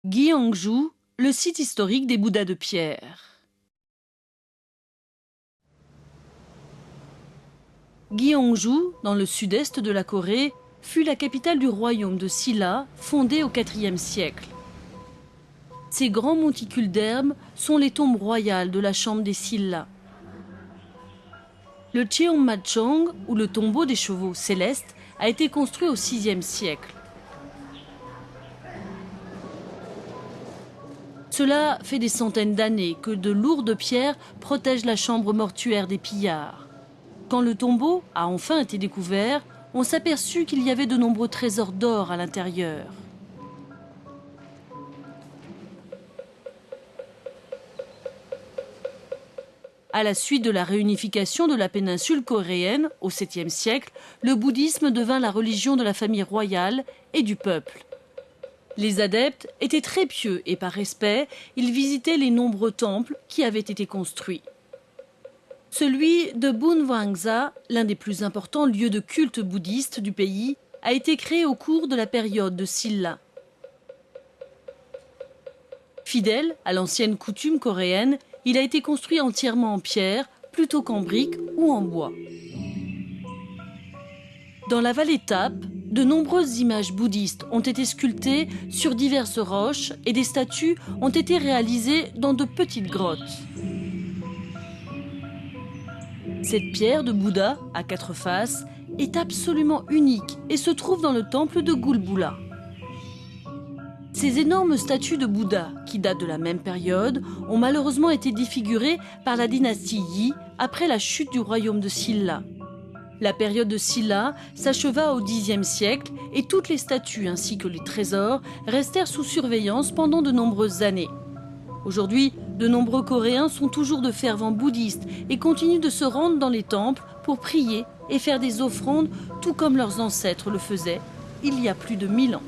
Gyeongju, le site historique des Bouddhas de pierre. Gyeongju, dans le sud-est de la Corée, fut la capitale du royaume de Silla, fondé au IVe siècle. Ces grands monticules d'herbes sont les tombes royales de la chambre des Silla. Le Cheonmachong, ou le tombeau des chevaux célestes, a été construit au VIe siècle. Cela fait des centaines d'années que de lourdes pierres protègent la chambre mortuaire des pillards. Quand le tombeau a enfin été découvert, on s'aperçut qu'il y avait de nombreux trésors d'or à l'intérieur. À la suite de la réunification de la péninsule coréenne au VIIe siècle, le bouddhisme devint la religion de la famille royale et du peuple. Les adeptes étaient très pieux et par respect, ils visitaient les nombreux temples qui avaient été construits. Celui de Bunwangsa, l'un des plus importants lieux de culte bouddhiste du pays, a été créé au cours de la période de Silla. Fidèle à l'ancienne coutume coréenne, il a été construit entièrement en pierre plutôt qu'en briques ou en bois. Dans la vallée Tap, de nombreuses images bouddhistes ont été sculptées sur diverses roches et des statues ont été réalisées dans de petites grottes. Cette pierre de Bouddha à 4 faces est absolument unique et se trouve dans le temple de Gulbula. Ces énormes statues de Bouddha, qui datent de la même période, ont malheureusement été défigurées par la dynastie Yi après la chute du royaume de Silla. La période de Silla s'acheva au Xe siècle et toutes les statues ainsi que les trésors restèrent sous surveillance pendant de nombreuses années. Aujourd'hui, de nombreux Coréens sont toujours de fervents bouddhistes et continuent de se rendre dans les temples pour prier et faire des offrandes, tout comme leurs ancêtres le faisaient il y a plus de 1000 ans.